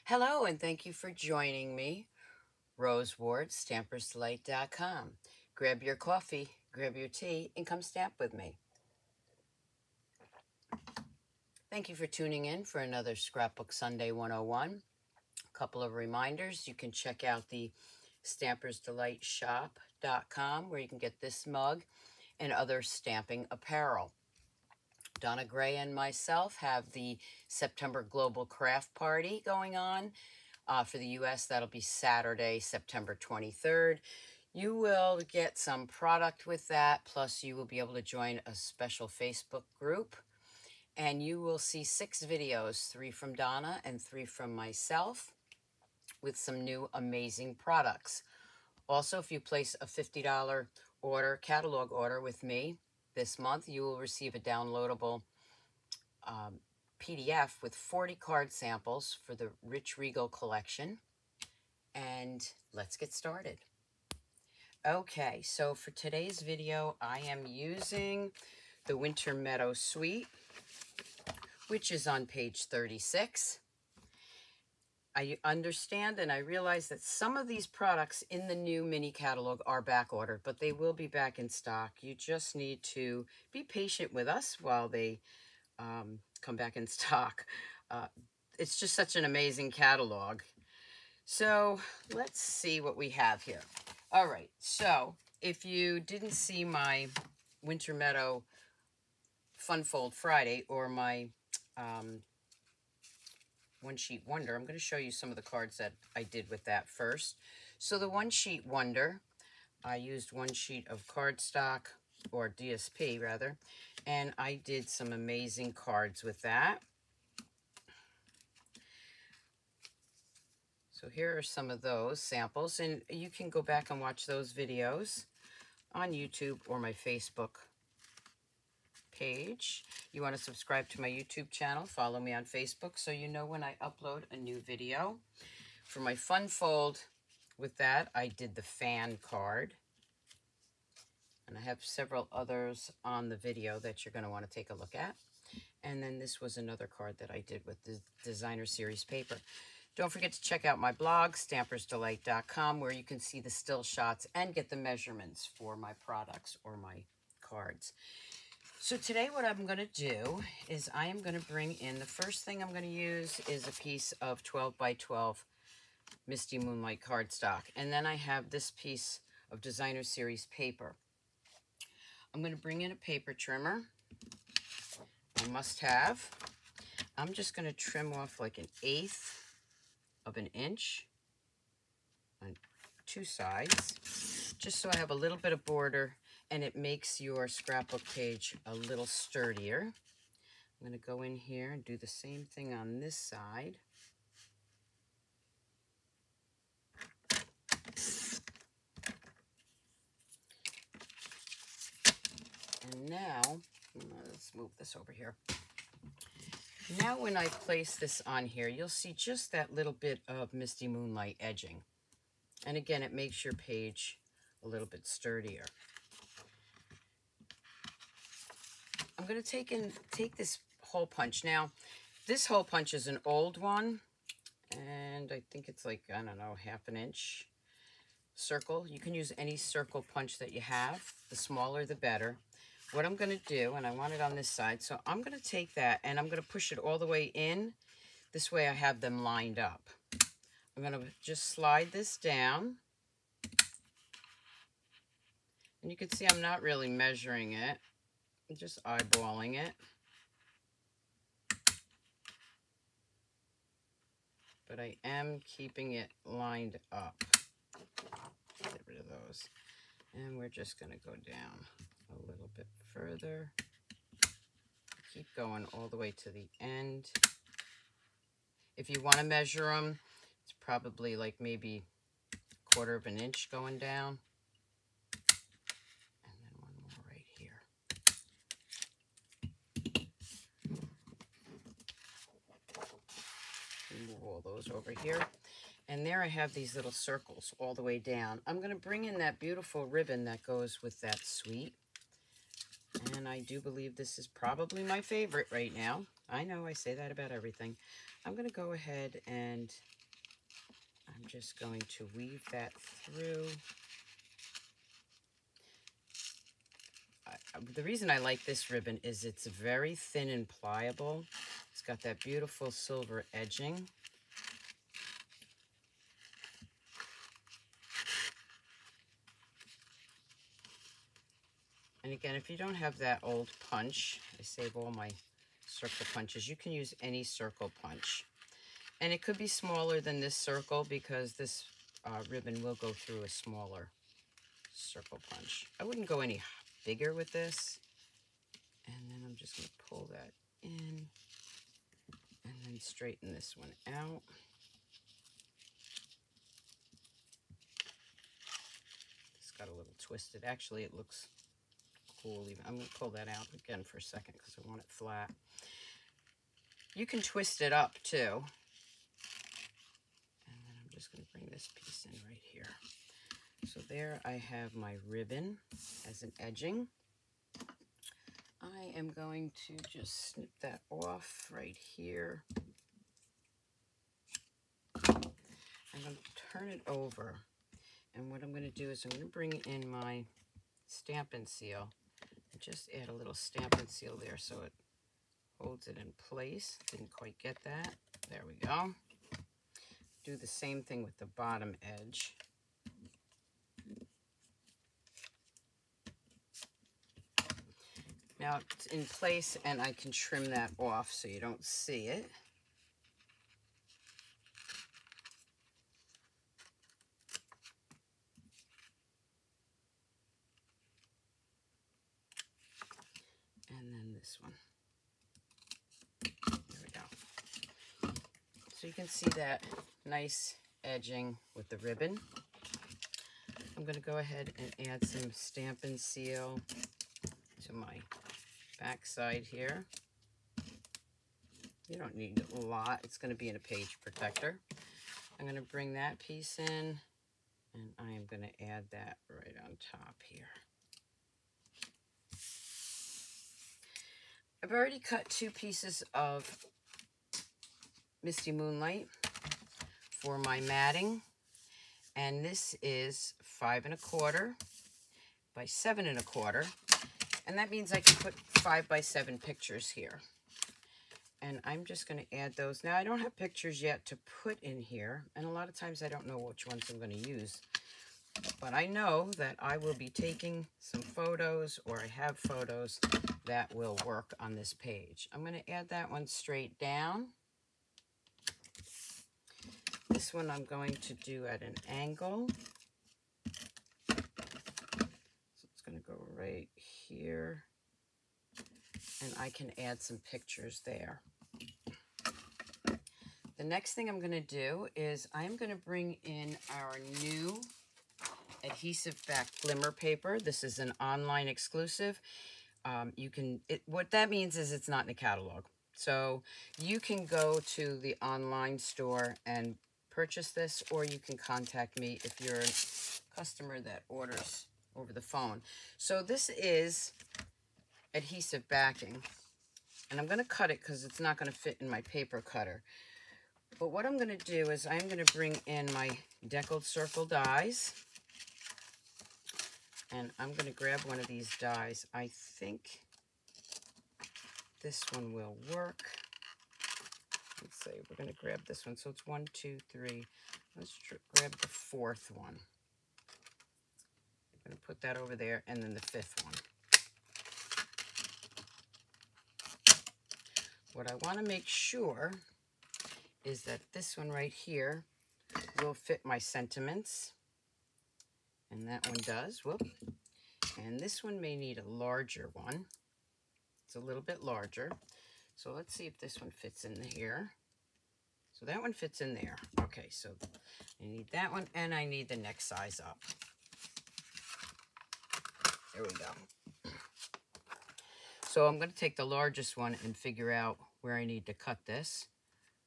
Hello, and thank you for joining me, Rose Ward, Stampersdelight.com. Grab your coffee, grab your tea, and come stamp with me. Thank you for tuning in for another Scrapbook Sunday 101. A couple of reminders. You can check out the Stampersdelightshop.com where you can get this mug and other stamping apparel. Donna Gray and myself have the September Global Craft Party going on. For the U.S., that'll be Saturday, September 23rd. You will get some product with that, plus you will be able to join a special Facebook group. And you will see 6 videos, 3 from Donna and 3 from myself, with some new amazing products. Also, if you place a $50 catalog order with me this month, you will receive a downloadable PDF with 40 card samples for the Rich Regal collection. And let's get started. Okay, so for today's video, I am using the Winter Meadow Suite, which is on page 36. I understand and I realize that some of these products in the new mini catalog are back ordered, but they will be back in stock. You just need to be patient with us while they come back in stock. It's just such an amazing catalog. So let's see what we have here. All right, so if you didn't see my Winter Meadow Fun Fold Friday or my One Sheet Wonder, I'm going to show you some of the cards that I did with that first. So the One Sheet Wonder, I used 1 sheet of cardstock, or DSP rather, and I did some amazing cards with that. So here are some of those samples, and you can go back and watch those videos on YouTube or my Facebook page. You want to subscribe to my YouTube channel, follow me on Facebook so you know when I upload a new video. For my Fun Fold with that, I did the fan card. And I have several others on the video that you're going to want to take a look at. And then this was another card that I did with the designer series paper. Don't forget to check out my blog, Stampersdelight.com, where you can see the still shots and get the measurements for my products or my cards. So today what I'm going to do is I am going to bring in, the first thing I'm going to use is a piece of 12 by 12 Misty Moonlight cardstock. And then I have this piece of designer series paper. I'm going to bring in a paper trimmer, a must-have. I'm just going to trim off like 1/8 of an inch on 2 sides, just so I have a little bit of border and it makes your scrapbook page a little sturdier. I'm going to go in here and do the same thing on this side. And now, let's move this over here. Now when I place this on here, you'll see just that little bit of Misty Moonlight edging. And again, it makes your page a little bit sturdier. I'm going to take this hole punch. Now, this hole punch is an old one, and I think it's like, I don't know, 1/2 inch circle. You can use any circle punch that you have. The smaller, the better. What I'm going to do, and I want it on this side, so I'm going to take that and I'm going to push it all the way in. This way I have them lined up. I'm going to just slide this down. And you can see I'm not really measuring it. I'm just eyeballing it. But I am keeping it lined up. Get rid of those. And we're just going to go down a little bit further. Keep going all the way to the end. If you want to measure them, it's probably like maybe 1/4 inch going down. And then one more right here. Move all those over here. And there I have these little circles all the way down. I'm going to bring in that beautiful ribbon that goes with that suite. And I do believe this is probably my favorite right now. I know I say that about everything. I'm going to go ahead and I'm just going to weave that through. The reason I like this ribbon is it's very thin and pliable. It's got that beautiful silver edging. And again, if you don't have that old punch, I save all my circle punches, you can use any circle punch. And it could be smaller than this circle because this ribbon will go through a smaller circle punch. I wouldn't go any bigger with this. And then I'm just going to pull that in and then straighten this one out. It's got a little twisted. Actually, it looks cool. Even I'm going to pull that out again for a second because I want it flat. You can twist it up too. And then I'm just going to bring this piece in right here. So there I have my ribbon as an edging. I am going to just snip that off right here. I'm going to turn it over. And what I'm going to do is I'm going to bring in my Stampin' Seal. And just add a little Stampin' Seal there so it holds it in place. Didn't quite get that. There we go. Do the same thing with the bottom edge. Now it's in place and I can trim that off so you don't see it. And then this one. There we go. So you can see that nice edging with the ribbon. I'm going to go ahead and add some Stampin' Seal to my back side here. You don't need a lot. It's going to be in a page protector. I'm going to bring that piece in and I am going to add that right on top here. I've already cut 2 pieces of Misty Moonlight for my matting, and this is 5 1/4 by 7 1/4, and that means I can put 5 by 7 pictures here. And I'm just going to add those. Now I don't have pictures yet to put in here, and a lot of times I don't know which ones I'm going to use, but I know that I will be taking some photos, or I have photos that will work on this page. I'm going to add that one straight down. This one I'm going to do at an angle. So it's going to go right here. And I can add some pictures there. The next thing I'm going to do is I'm going to bring in our new adhesive back glimmer paper. This is an online exclusive. What that means is it's not in a catalog. So you can go to the online store and purchase this, or you can contact me if you're a customer that orders over the phone. So this is adhesive backing, and I'm going to cut it because it's not going to fit in my paper cutter. But what I'm going to do is I'm going to bring in my deckled circle dies, and I'm going to grab one of these dies. I think this one will work. Let's see, we're going to grab this one. So it's 1, 2, 3. Let's grab the 4th one. I'm going to put that over there, and then the 5th one. What I want to make sure is that this one right here will fit my sentiments. And that one does. Whoop. And this one may need a larger one. It's a little bit larger. So let's see if this one fits in here. So that one fits in there. Okay, so I need that one, and I need the next size up. There we go. So I'm going to take the largest one and figure out where I need to cut this,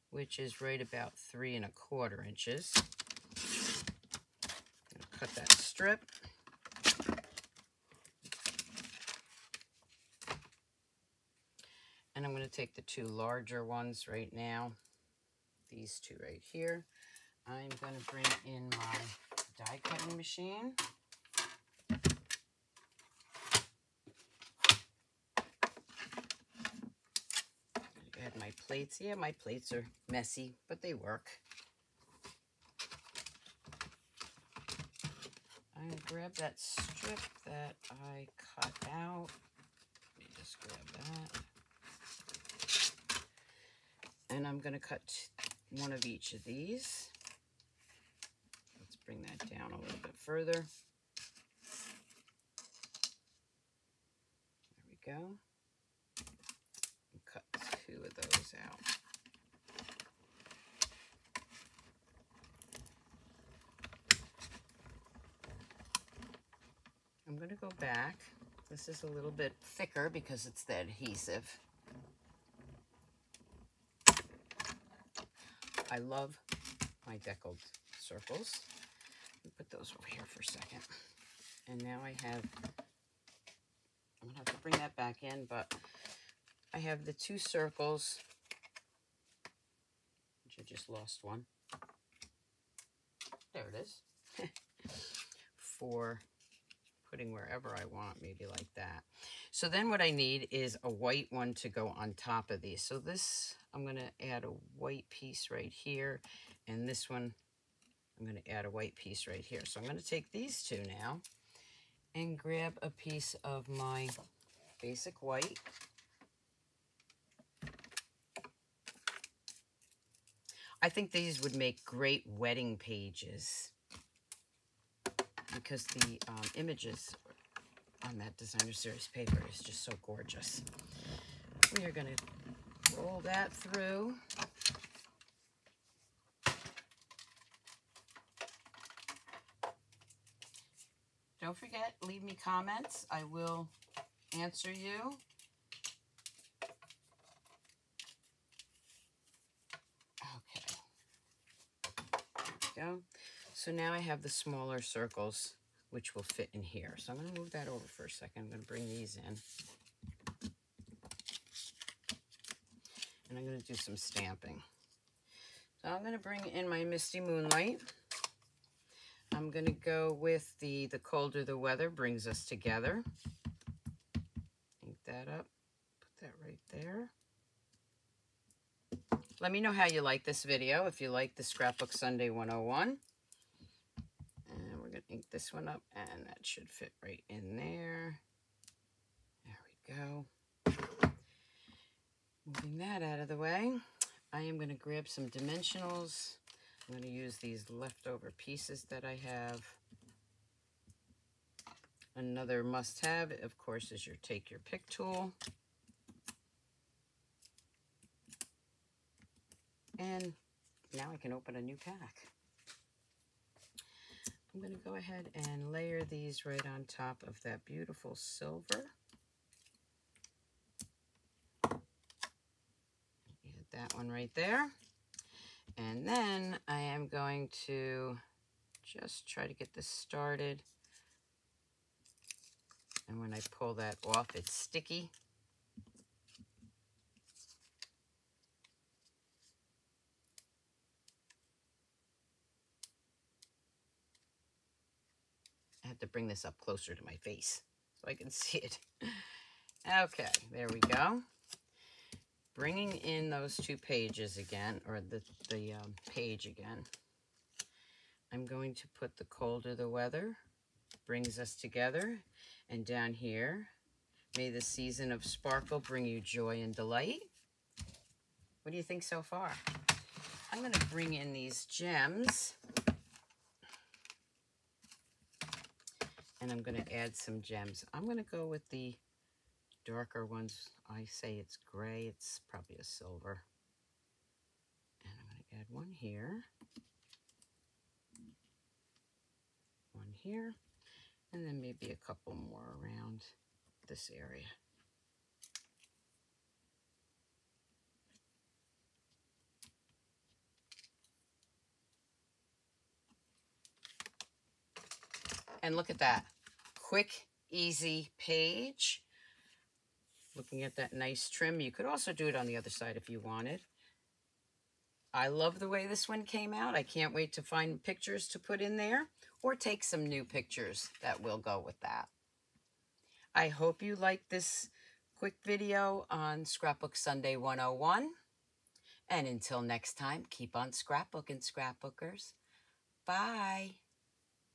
which is right about 3 1/4 inches. I'm going to cut that strip. And I'm going to take the 2 larger ones right now, these 2 right here. I'm going to bring in my die cutting machine. Add my plates. Yeah, my plates are messy, but they work. I'm going to grab that strip that I cut out. Let me just grab that. And I'm going to cut one of each of these. Let's bring that down a little bit further. There we go. And cut two of those out. I'm going to go back. This is a little bit thicker because it's the adhesive. I love my deckled circles. Let me put those over here for a second. And now I have, I'm going to have to bring that back in, but I have the two circles, which I just lost one. There it is. For putting wherever I want, maybe like that. So then what I need is a white one to go on top of these. So this, I'm going to add a white piece right here, and this one, I'm going to add a white piece right here. So I'm going to take these two now and grab a piece of my basic white. I think these would make great wedding pages because the images on that designer series paper is just so gorgeous. We are going to roll that through. Don't forget, leave me comments. I will answer you. Okay. There we go. So now I have the smaller circles, which will fit in here. So I'm going to move that over for a second. I'm going to bring these in. And I'm going to do some stamping. So I'm going to bring in my Misty Moonlight. I'm going to go with the colder the weather brings us together. Ink that up. Put that right there. Let me know how you like this video, if you like the Scrapbook Sunday 101. And we're going to ink this one up, and that should fit right in there. There we go. Moving that out of the way, I am going to grab some dimensionals. I'm going to use these leftover pieces that I have. Another must-have, of course, is your Take Your Pick tool. And now I can open a new pack. I'm going to go ahead and layer these right on top of that beautiful silver. Add that one right there. And then I am going to just try to get this started. And when I pull that off, it's sticky. I have to bring this up closer to my face so I can see it. Okay, there we go. Bringing in those two pages again, or the page again. I'm going to put the colder the weather brings us together. And down here, may the season of sparkle bring you joy and delight. What do you think so far? I'm going to bring in these gems. And I'm going to add some gems. I'm going to go with the darker ones. I say it's gray. It's probably a silver. And I'm going to add one here. One here. And then maybe a couple more around this area. And look at that. Quick, easy page. Looking at that nice trim. You could also do it on the other side if you wanted. I love the way this one came out. I can't wait to find pictures to put in there or take some new pictures that will go with that. I hope you liked this quick video on Scrapbook Sunday 101. And until next time, keep on scrapbooking, scrapbookers. Bye.